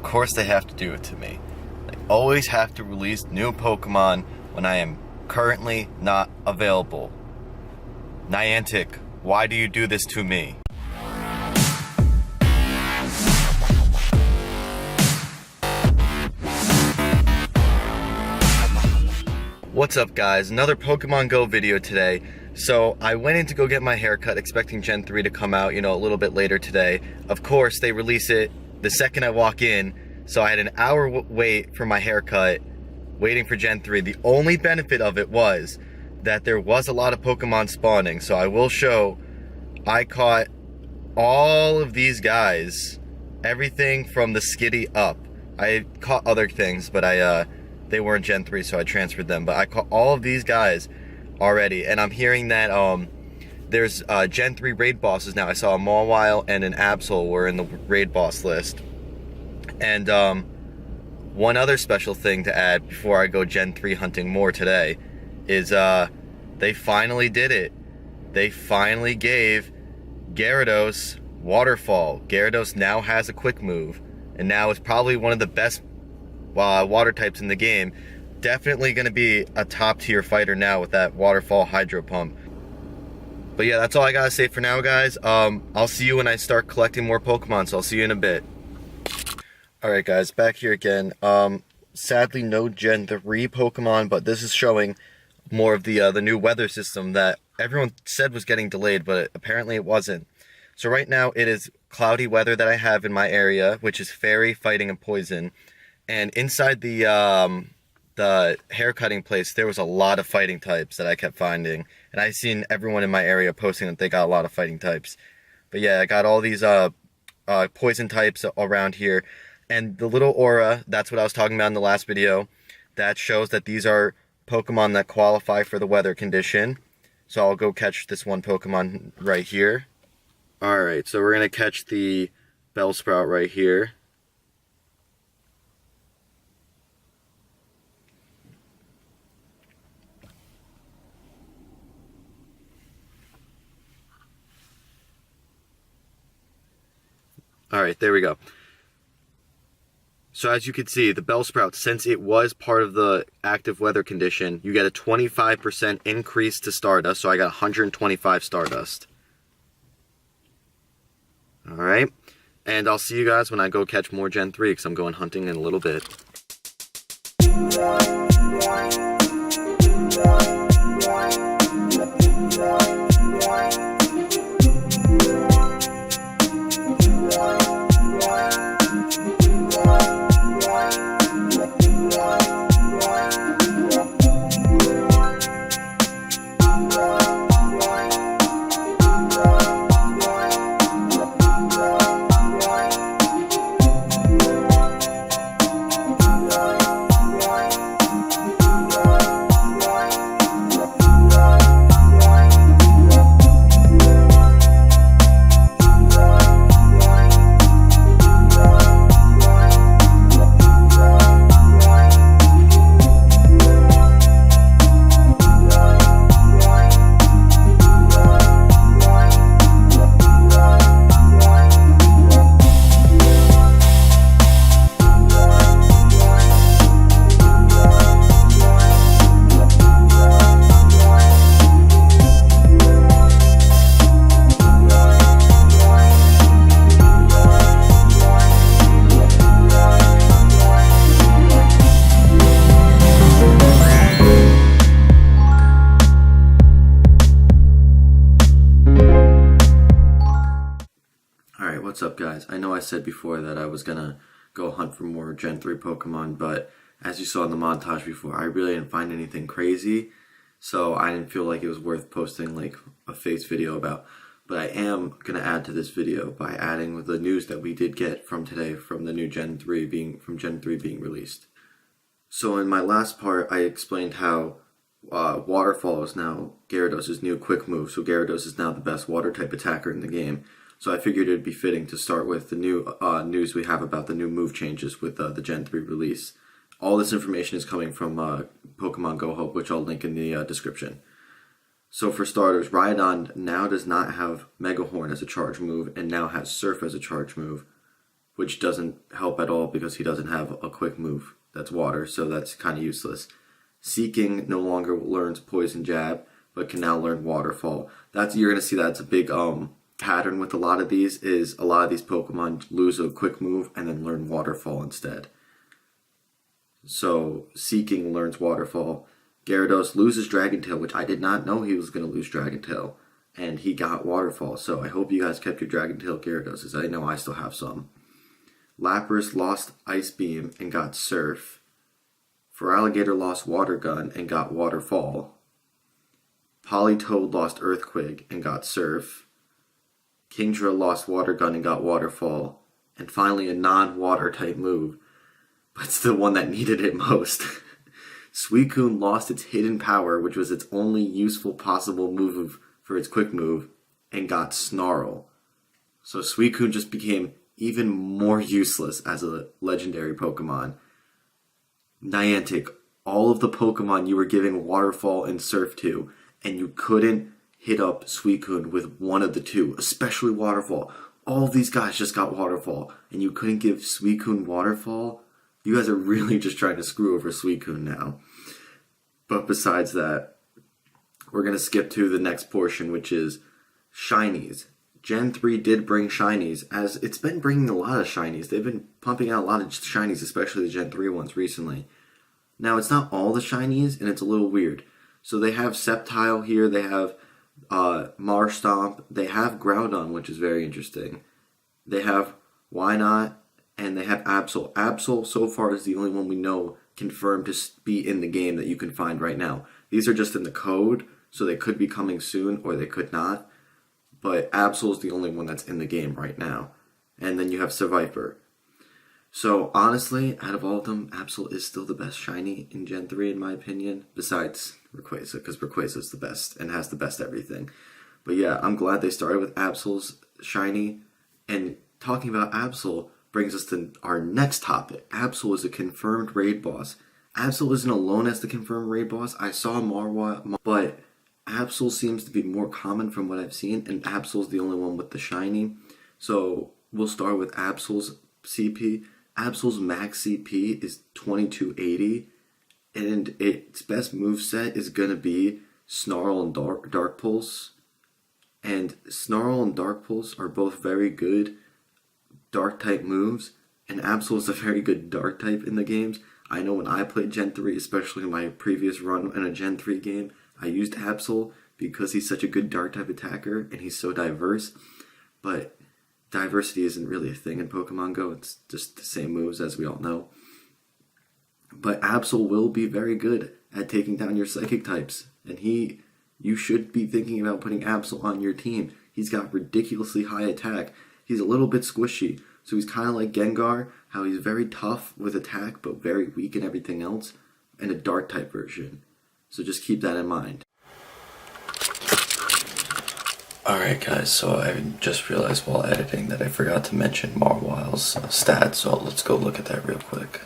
course they have to do it to me. They always have to release new Pokemon when I am currently not available. Niantic, why do you do this to me? What's up guys, another Pokemon Go video today. So I went in to go get my haircut expecting Gen 3 to come out, a little bit later today. Of course, they release it the second I walk in, so I had an hour wait for my haircut, waiting for Gen 3. The only benefit of it was that there was a lot of Pokemon spawning, so I will show I caught all of these guys, everything from the Skitty up. I caught other things, but they weren't Gen 3, so I transferred them. But I caught all of these guys already, and I'm hearing that there's Gen 3 raid bosses now. I saw a Mawile and an Absol were in the raid boss list. And one other special thing to add before I go Gen 3 hunting more today is they finally did it. They finally gave Gyarados Waterfall. Gyarados now has a quick move, and now is probably one of the best water types in the game. Definitely going to be a top tier fighter now with that Waterfall Hydro Pump. But yeah, that's all I gotta say for now, guys. I'll see you when I start collecting more Pokemon, so I'll see you in a bit. Alright guys, back here again. Sadly no Gen 3 Pokemon, but this is showing more of the new weather system that everyone said was getting delayed, but apparently it wasn't. So right now it is cloudy weather that I have in my area, which is Fairy, Fighting, and Poison. And inside the haircutting place, there was a lot of fighting types that I kept finding. And I seen everyone in my area posting that they got a lot of fighting types. But yeah, I got all these poison types around here. And the little aura, that's what I was talking about in the last video, that shows that these are Pokemon that qualify for the weather condition. So I'll go catch this one Pokemon right here. Alright, so we're going to catch the Bellsprout right here. Alright, there we go. So as you can see, the Bellsprout, since it was part of the active weather condition, you get a 25% increase to Stardust, so I got 125 Stardust. Alright, and I'll see you guys when I go catch more Gen 3, because I'm going hunting in a little bit. What's up guys? I know I said before that I was gonna go hunt for more Gen 3 Pokemon, but as you saw in the montage before, I really didn't find anything crazy, so I didn't feel like it was worth posting like a face video about. But I am gonna add to this video by adding with the news that we did get from today from the new Gen 3 being released. So in my last part, I explained how Waterfall is now Gyarados' new quick move, so Gyarados is now the best water type attacker in the game. So I figured it would be fitting to start with the new news we have about the new move changes with the Gen 3 release. All this information is coming from Pokemon Go Hope, which I'll link in the description. So for starters, Rhydon now does not have Mega Horn as a charge move and now has Surf as a charge move. which doesn't help at all because he doesn't have a quick move that's water, so that's kind of useless. Seeking no longer learns Poison Jab, but can now learn Waterfall. You're gonna see that's a big pattern with a lot of these. Is a lot of these Pokemon lose a quick move and then learn Waterfall instead. So Seeking learns Waterfall. Gyarados loses Dragon Tail, which I did not know he was gonna lose Dragon Tail, and he got Waterfall. So I hope you guys kept your Dragon Tail Gyarados, as I know I still have some. Lapras lost Ice Beam and got Surf. Feraligatr lost Water Gun and got Waterfall. Politoed lost Earthquake and got Surf. Kingdra lost Water Gun and got Waterfall. And finally a non-water type move, but it's the one that needed it most. Suicune lost its hidden power, which was its only useful possible move for its quick move, and got Snarl. So Suicune just became even more useless as a legendary Pokemon. Niantic, all of the Pokemon you were giving Waterfall and Surf to, and you couldn't hit up Suicune with one of the two, especially Waterfall. All of these guys just got Waterfall, and you couldn't give Suicune Waterfall? You guys are really just trying to screw over Suicune now. But besides that, we're going to skip to the next portion, which is Shinies. Gen 3 did bring Shinies, as it's been bringing a lot of Shinies. They've been pumping out a lot of Shinies, especially the Gen 3 ones recently. Now, it's not all the Shinies, and it's a little weird. So they have Sceptile here, they have Marstomp, they have Groudon, which is very interesting. They have Wynot, and they have Absol. Absol, so far, is the only one we know confirmed to be in the game that you can find right now. These are just in the code, so they could be coming soon, or they could not. But Absol is the only one that's in the game right now. And then you have Seviper. So, honestly, out of all of them, Absol is still the best shiny in Gen 3, in my opinion. Besides Rayquaza, because Rayquaza is the best and has the best everything. But yeah, I'm glad they started with Absol's shiny. And talking about Absol brings us to our next topic. Absol is a confirmed raid boss. Absol isn't alone as the confirmed raid boss. I saw Marwa, but Absol seems to be more common from what I've seen, and Absol's the only one with the shiny. So we'll start with Absol's CP. Absol's max CP is 2280, and its best moveset is going to be Snarl and Dark Pulse. And Snarl and Dark Pulse are both very good Dark type moves, and Absol is a very good Dark type in the games. I know when I played Gen 3, especially in my previous run in a Gen 3 game, I used Absol because he's such a good Dark type attacker and he's so diverse. But diversity isn't really a thing in Pokemon Go. It's just the same moves as we all know. But Absol will be very good at taking down your Psychic types. And you should be thinking about putting Absol on your team. He's got ridiculously high attack. He's a little bit squishy. So he's kind of like Gengar, how he's very tough with attack, but very weak in everything else, and a Dark type version. So just keep that in mind. Alright guys, so I just realized while editing that I forgot to mention Marwile's stats, so let's go look at that real quick.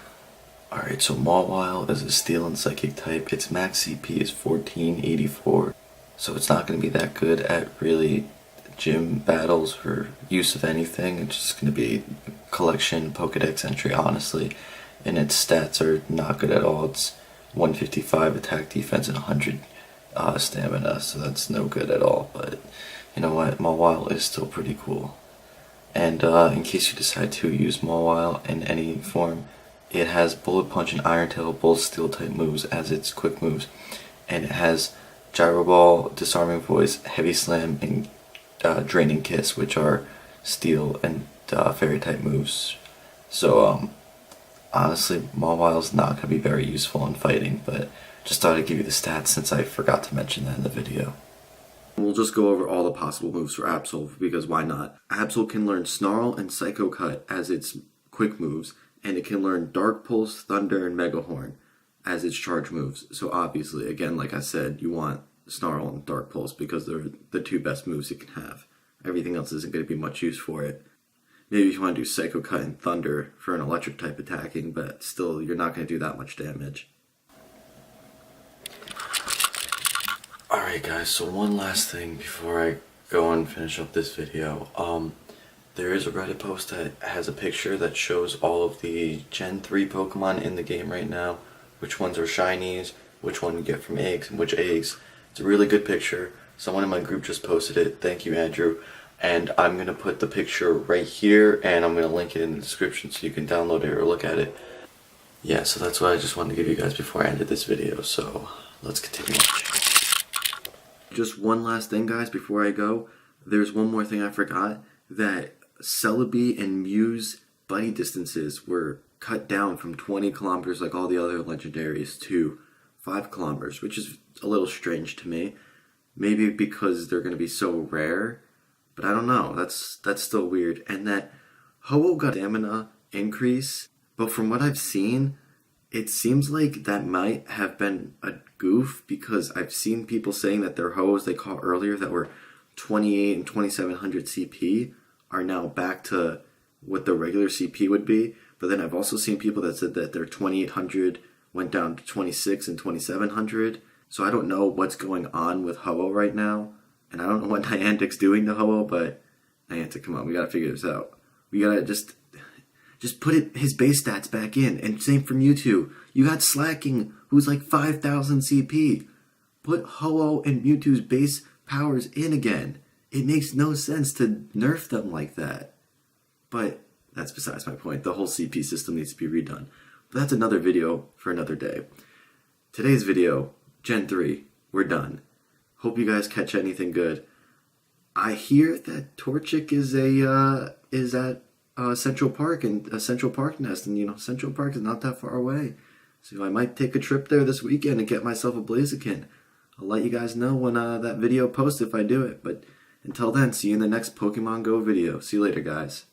Alright, so Marwile is a Steel and Psychic type. Its max CP is 1484, so it's not going to be that good at really gym battles or use of anything. It's just going to be collection, Pokedex entry, honestly. And its stats are not good at all. It's 155 attack, defense, and 100 stamina, so that's no good at all. But you know what, Mawile is still pretty cool. And in case you decide to use Mawile in any form, it has Bullet Punch and Iron Tail, both Steel type moves as its quick moves. And it has Gyro Ball, Disarming Voice, Heavy Slam, and Draining Kiss, which are Steel and Fairy type moves. So honestly, Mawile's not going to be very useful in fighting, but just thought I'd give you the stats since I forgot to mention that in the video. We'll just go over all the possible moves for Absol, because why not? Absol can learn Snarl and Psycho Cut as its quick moves, and it can learn Dark Pulse, Thunder, and Mega Horn as its charge moves. So obviously, again, like I said, you want Snarl and Dark Pulse because they're the two best moves it can have. Everything else isn't going to be much use for it. Maybe if you want to do Psycho Cut and Thunder for an electric type attacking, but still, you're not going to do that much damage. Alright guys, so one last thing before I go and finish up this video. There is a Reddit post that has a picture that shows all of the Gen 3 Pokemon in the game right now. Which ones are shinies, which one you get from eggs, and which eggs. It's a really good picture. Someone in my group just posted it. Thank you, Andrew. And I'm going to put the picture right here, and I'm going to link it in the description so you can download it or look at it. Yeah, so that's what I just wanted to give you guys before I ended this video. So let's continue watching. Just one last thing, guys, before I go. There's one more thing I forgot. That Celebi and Mew's buddy distances were cut down from 20 kilometers like all the other legendaries to 5 kilometers, which is a little strange to me. Maybe because they're going to be so rare, but I don't know. That's still weird. And that Ho-Oh got stamina increase, but from what I've seen, it seems like that might have been a goof because I've seen people saying that their Ho-Ohs they caught earlier that were 28 and 2700 CP are now back to what the regular CP would be. But then I've also seen people that said that their 2800 went down to 26 and 2700. So I don't know what's going on with Ho-Oh right now. And I don't know what Niantic's doing to Ho-Oh, but Niantic, come on, we gotta figure this out. We gotta just put his base stats back in. And same for Mewtwo. You got Slacking, who's like 5000 CP. Put Ho-Oh and Mewtwo's base powers in again. It makes no sense to nerf them like that. But that's besides my point. The whole CP system needs to be redone. But that's another video for another day. Today's video, Gen 3, we're done. Hope you guys catch anything good. I hear that Torchic is at Central Park and a Central Park nest, and Central Park is not that far away. So I might take a trip there this weekend and get myself a Blaziken. I'll let you guys know when that video posts if I do it. But until then, see you in the next Pokemon Go video. See you later, guys.